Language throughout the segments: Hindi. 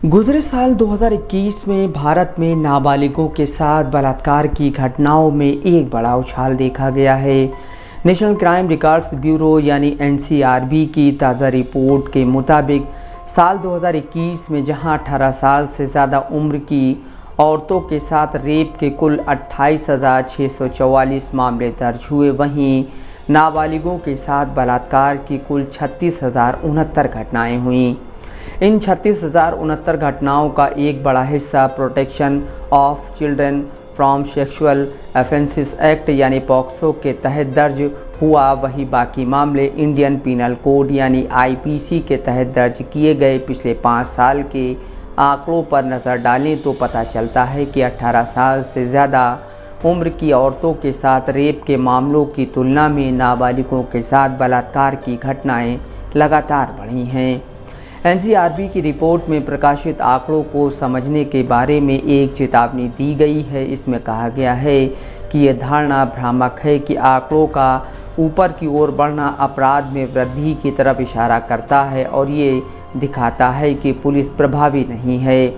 गुजरे साल 2021 में भारत में नाबालिगों के साथ बलात्कार की घटनाओं में एक बड़ा उछाल देखा गया है। नेशनल क्राइम रिकॉर्ड्स ब्यूरो यानी एनसीआरबी की ताज़ा रिपोर्ट के मुताबिक साल 2021 में जहां 18 साल से ज़्यादा उम्र की औरतों के साथ रेप के कुल 28,644 मामले दर्ज हुए, वहीं नाबालिगों के साथ बलात्कार की कुल 36,069 घटनाएँ हुईं। इन 36,069 घटनाओं का एक बड़ा हिस्सा protection of children from sexual offences act यानी पॉक्सो के तहत दर्ज हुआ। वहीं बाकी मामले इंडियन पीनल कोड यानी आईपीसी के तहत दर्ज किए गए। पिछले 5 साल के आंकड़ों पर नज़र डालें तो पता चलता है कि 18 साल से ज़्यादा उम्र की औरतों के साथ रेप के मामलों की तुलना में नाबालिगों के साथ बलात्कार की घटनाएं लगातार बढ़ी हैं। एनसीआरबी की रिपोर्ट में प्रकाशित आंकड़ों को समझने के बारे में एक चेतावनी दी गई है। इसमें कहा गया है कि यह धारणा भ्रामक है कि आंकड़ों का ऊपर की ओर बढ़ना अपराध में वृद्धि की तरफ इशारा करता है और ये दिखाता है कि पुलिस प्रभावी नहीं है।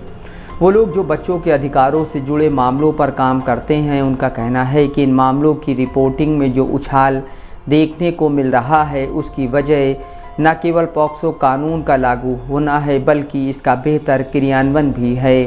वो लोग जो बच्चों के अधिकारों से जुड़े मामलों पर काम करते हैं, उनका कहना है कि इन मामलों की रिपोर्टिंग में जो उछाल देखने को मिल रहा है उसकी वजह न केवल पॉक्सो कानून का लागू होना है बल्कि इसका बेहतर क्रियान्वयन भी है।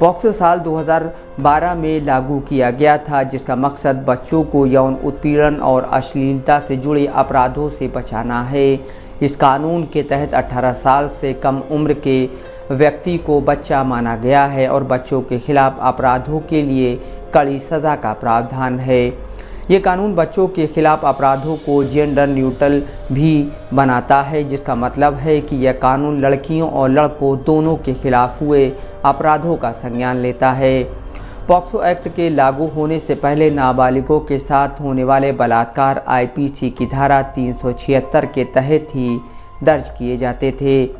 पॉक्सो साल 2012 में लागू किया गया था, जिसका मकसद बच्चों को यौन उत्पीड़न और अश्लीलता से जुड़े अपराधों से बचाना है। इस कानून के तहत 18 साल से कम उम्र के व्यक्ति को बच्चा माना गया है और बच्चों के खिलाफ अपराधों के लिए कड़ी सज़ा का प्रावधान है। ये कानून बच्चों के खिलाफ अपराधों को जेंडर न्यूट्रल भी बनाता है, जिसका मतलब है कि यह कानून लड़कियों और लड़कों दोनों के खिलाफ हुए अपराधों का संज्ञान लेता है। पॉक्सो एक्ट के लागू होने से पहले नाबालिगों के साथ होने वाले बलात्कार आईपीसी की धारा 376 के तहत ही दर्ज किए जाते थे।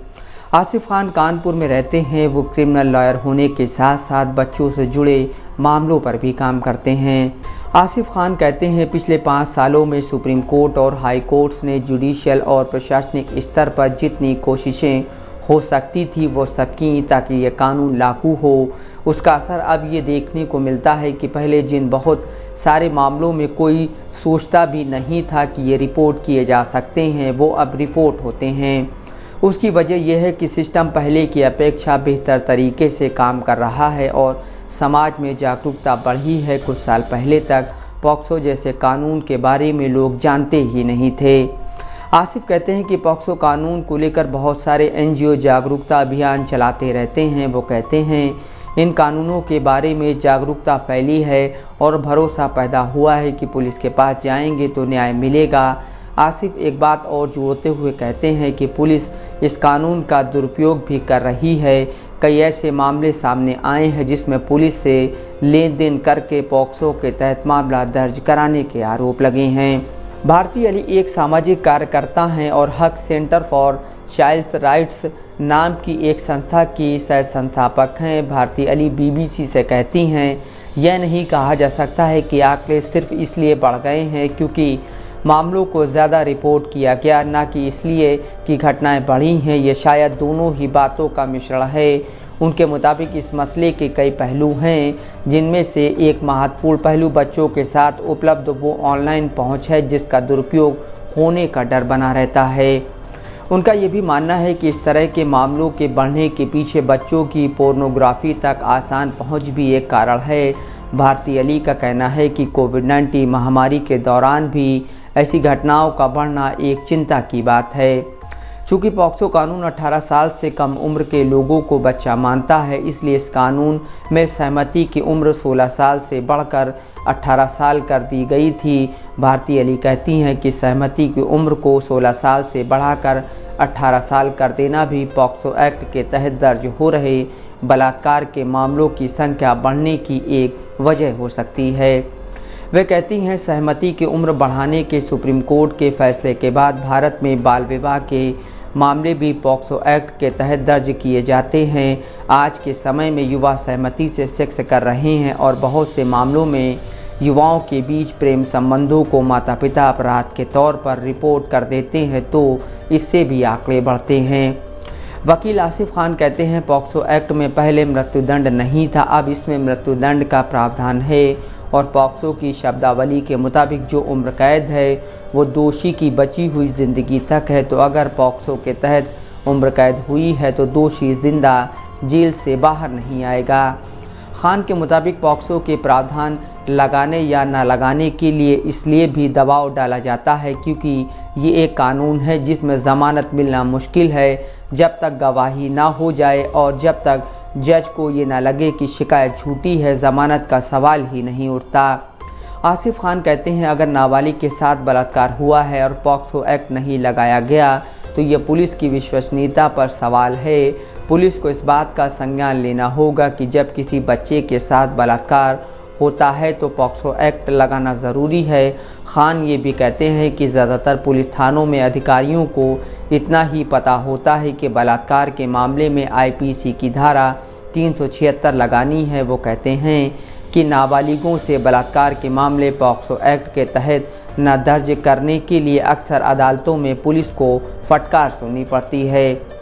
आसिफ खान कानपुर में रहते हैं। वो क्रिमिनल लॉयर होने के साथ साथ बच्चों से जुड़े मामलों पर भी काम करते हैं। आसिफ खान कहते हैं, पिछले 5 सालों में सुप्रीम कोर्ट और हाई कोर्ट्स ने जुडिशियल और प्रशासनिक स्तर पर जितनी कोशिशें हो सकती थी वो सब की ताकि ये कानून लागू हो। उसका असर अब ये देखने को मिलता है कि पहले जिन बहुत सारे मामलों में कोई सोचता भी नहीं था कि ये रिपोर्ट किए जा सकते हैं, वो अब रिपोर्ट होते हैं। उसकी वजह यह है कि सिस्टम पहले की अपेक्षा बेहतर तरीके से काम कर रहा है और समाज में जागरूकता बढ़ी है। कुछ साल पहले तक पॉक्सो जैसे कानून के बारे में लोग जानते ही नहीं थे। आसिफ कहते हैं कि पॉक्सो कानून को लेकर बहुत सारे एनजीओ जागरूकता अभियान चलाते रहते हैं। वो कहते हैं इन कानूनों के बारे में जागरूकता फैली है और भरोसा पैदा हुआ है कि पुलिस के पास जाएंगे तो न्याय मिलेगा। आसिफ एक बात और जोड़ते हुए कहते हैं कि पुलिस इस कानून का दुरुपयोग भी कर रही है। कई ऐसे मामले सामने आए हैं जिसमें पुलिस से लेन देन करके पॉक्सो के तहत मामला दर्ज कराने के आरोप लगे हैं। भारती अली एक सामाजिक कार्यकर्ता हैं और हक सेंटर फॉर चाइल्ड्स राइट्स नाम की एक संस्था की सह संस्थापक हैं। भारती अली बीबीसी से कहती हैं, यह नहीं कहा जा सकता है कि आंकड़े सिर्फ इसलिए बढ़ गए हैं क्योंकि मामलों को ज़्यादा रिपोर्ट किया गया, ना कि इसलिए कि घटनाएं बढ़ी हैं। ये शायद दोनों ही बातों का मिश्रण है। उनके मुताबिक इस मसले के कई पहलू हैं, जिनमें से एक महत्वपूर्ण पहलू बच्चों के साथ उपलब्ध वो ऑनलाइन पहुंच है जिसका दुरुपयोग होने का डर बना रहता है। उनका ये भी मानना है कि इस तरह के मामलों के बढ़ने के पीछे बच्चों की पोर्नोग्राफी तक आसान पहुँच भी एक कारण है। भारती अली का कहना है कि कोविड-19 महामारी के दौरान भी ऐसी घटनाओं का बढ़ना एक चिंता की बात है। चूँकि पॉक्सो कानून 18 साल से कम उम्र के लोगों को बच्चा मानता है, इसलिए इस कानून में सहमति की उम्र 16 साल से बढ़कर 18 साल कर दी गई थी। भारती अली कहती हैं कि सहमति की उम्र को 16 साल से बढ़ाकर 18 साल कर देना भी पॉक्सो एक्ट के तहत दर्ज हो रहे बलात्कार के मामलों की संख्या बढ़ने की एक वजह हो सकती है। वे कहती हैं, सहमति की उम्र बढ़ाने के सुप्रीम कोर्ट के फैसले के बाद भारत में बाल विवाह के मामले भी पॉक्सो एक्ट के तहत दर्ज किए जाते हैं। आज के समय में युवा सहमति से सेक्स कर रहे हैं और बहुत से मामलों में युवाओं के बीच प्रेम संबंधों को माता पिता अपराध के तौर पर रिपोर्ट कर देते हैं, तो इससे भी आंकड़े बढ़ते हैं। वकील आसिफ खान कहते हैं पॉक्सो एक्ट में पहले मृत्युदंड नहीं था, अब इसमें मृत्युदंड का प्रावधान है और पॉक्सो की शब्दावली के मुताबिक जो उम्र कैद है वो दोषी की बची हुई ज़िंदगी तक है। तो अगर पॉक्सो के तहत उम्र कैद हुई है तो दोषी जिंदा जेल से बाहर नहीं आएगा। खान के मुताबिक पॉक्सो के प्रावधान लगाने या न लगाने के लिए इसलिए भी दबाव डाला जाता है क्योंकि ये एक कानून है जिसमें ज़मानत मिलना मुश्किल है जब तक गवाही ना हो जाए और जब तक जज को ये ना लगे कि शिकायत झूठी है, ज़मानत का सवाल ही नहीं उठता। आसिफ खान कहते हैं अगर नाबालिग के साथ बलात्कार हुआ है और पॉक्सो एक्ट नहीं लगाया गया तो ये पुलिस की विश्वसनीयता पर सवाल है। पुलिस को इस बात का संज्ञान लेना होगा कि जब किसी बच्चे के साथ बलात्कार होता है तो पॉक्सो एक्ट लगाना ज़रूरी है। खान ये भी कहते हैं कि ज़्यादातर पुलिस थानों में अधिकारियों को इतना ही पता होता है कि बलात्कार के मामले में आईपीसी की धारा 376 लगानी है। वो कहते हैं कि नाबालिगों से बलात्कार के मामले पॉक्सो एक्ट के तहत न दर्ज करने के लिए अक्सर अदालतों में पुलिस को फटकार सुननी पड़ती है।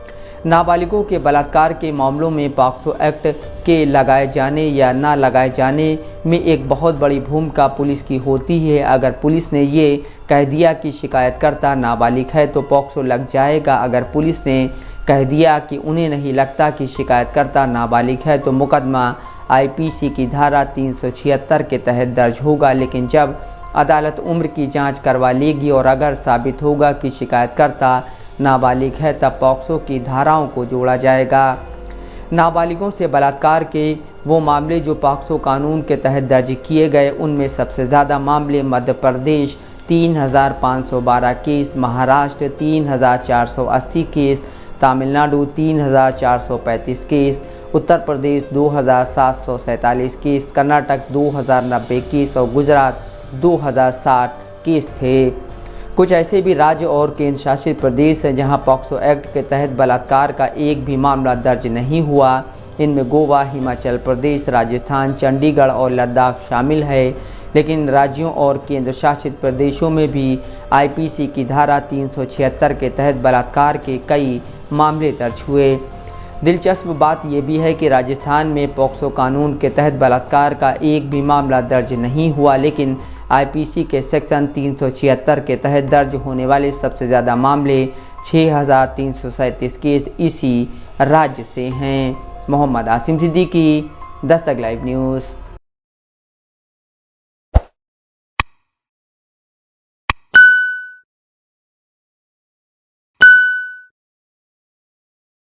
नाबालिगों के बलात्कार के मामलों में पॉक्सो एक्ट के लगाए जाने या ना लगाए जाने में एक बहुत बड़ी भूमिका पुलिस की होती है। अगर पुलिस ने ये कह दिया कि शिकायतकर्ता नाबालिग है तो पॉक्सो लग जाएगा। अगर पुलिस ने कह दिया कि उन्हें नहीं लगता कि शिकायतकर्ता नाबालिग है तो मुकदमा आईपीसी की धारा 376 के तहत दर्ज होगा। लेकिन जब अदालत उम्र की जांच करवा लेगी और अगर साबित होगा कि शिकायतकर्ता नाबालिग है तब पॉक्सो की धाराओं को जोड़ा जाएगा। नाबालिगों से बलात्कार के वो मामले जो पॉक्सो कानून के तहत दर्ज किए गए उनमें सबसे ज़्यादा मामले Madhya Pradesh 3512 case, Maharashtra 3480 case, Tamil Nadu 3435 case, Uttar Pradesh 2747 case, Karnataka 2090 case और गुजरात 2060 केस थे। कुछ ऐसे भी राज्य और केंद्र शासित प्रदेश हैं जहां पॉक्सो एक्ट के तहत बलात्कार का एक भी मामला दर्ज नहीं हुआ। इनमें गोवा, हिमाचल प्रदेश, राजस्थान, चंडीगढ़ और लद्दाख शामिल है। लेकिन राज्यों और केंद्र शासित प्रदेशों में भी आईपीसी की धारा 376 के तहत बलात्कार के कई मामले दर्ज हुए। दिलचस्प बात यह भी है कि राजस्थान में पॉक्सो कानून के तहत बलात्कार का एक भी मामला दर्ज नहीं हुआ, लेकिन आईपीसी के सेक्शन 376 के तहत दर्ज होने वाले सबसे ज़्यादा मामले 6337 केस इसी राज्य से हैं। Mohammad Asim Siddiqui, Dastak live news.